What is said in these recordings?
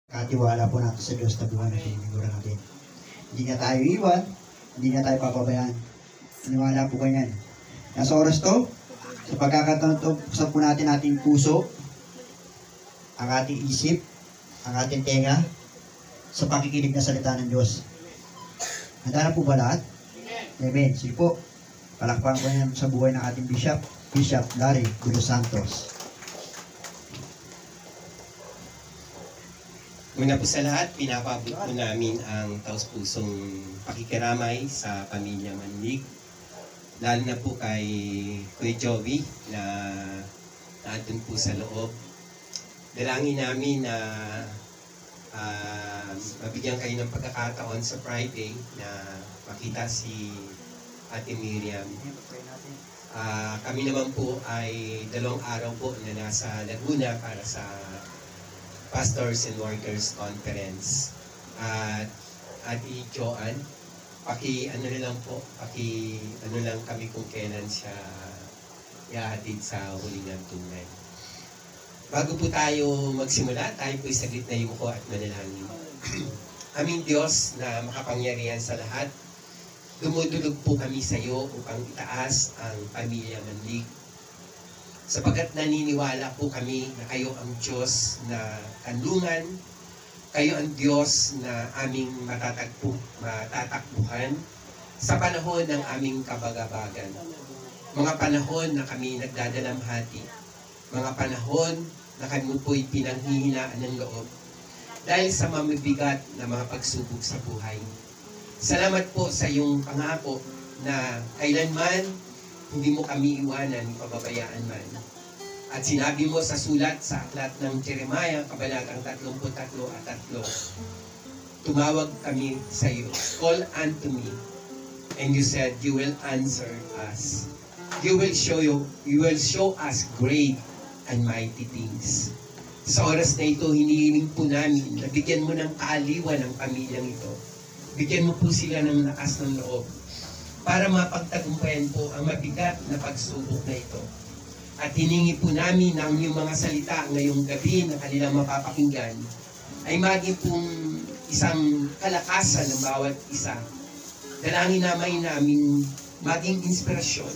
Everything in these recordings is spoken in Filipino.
Katiwala po natin sa Diyos na buhay na sinigura natin. Hindi niya tayo iwan, hindi niya tayo papabayaan. Maniwala po ganyan. Nasa oras to, sa pagkakataon to, sa po natin ating puso, ang ating isip, ang ating tenga, sa pakikinig na salita ng Diyos. Handa na po ba lahat? Amen. Sige po. Palakpakan ko yan sa buhay ng ating Bishop Larry de los Santos. Una po sa lahat, pinapabot po namin ang taus-pusong pakikiramay sa pamilya Manlig. Lalo na po kay Kuya Joey na naandun po sa loob. Dalangin namin na mabigyan kayo ng pagkakataon sa Friday na makita si Ate Miriam. Kami naman po ay 2 araw po na nasa Laguna para sa Pastors and Workers Conference. At Joan, ano lang kami kung kailan siya ihahatid sa hulingang tunay. Bago po tayo magsimula, tayo po'y saglit na yumuko at manalangin. Aming Diyos na makapangyarihan sa lahat, dumudulog po kami sa iyo upang itaas ang pamilya Manlig. Sapagkat naniniwala po kami na kayo ang Diyos na kanlungan, kayo ang Diyos na aming matatakbuhan sa panahon ng aming kabagabagan. Mga panahon na kami nagdadalamhati, mga panahon na kami po'y pinanghihinaan ng loob dahil sa mamabigat na mga pagsubok sa buhay. Salamat po sa iyong pangako na kailanman hindi mo kami iwanan, pababayaan man. At sinabi mo sa sulat sa aklat ng Jeremiah, Kabanatang 33:3, tumawag kami sa iyo, call unto me, and you said, you will answer us. You will show us great and mighty things. Sa oras na ito, hinihiling po namin na bigyan mo ng kaaliwan ang pamilyang ito. Bigyan mo po sila ng lakas ng loob para mapagtagumpayan po ang mabigat na pagsubok na ito. At hiningi po namin ng iyong mga salita ngayong gabi na kanilang mapapakinggan ay maging pong isang kalakasan ng bawat isa. Dalangin namin maging inspirasyon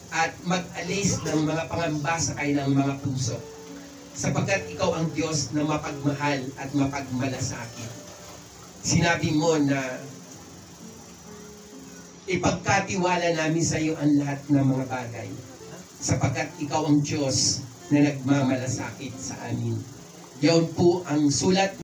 at mag-alis ng mga pangamba sa kanilang mga puso. Sapagkat ikaw ang Diyos na mapagmahal at mapagmalasakit. Sinabi mo na ipagkatiwala namin sa iyo ang lahat ng mga bagay sapagkat ikaw ang Diyos na nagmamalasakit sa amin. Yaon po ang sulat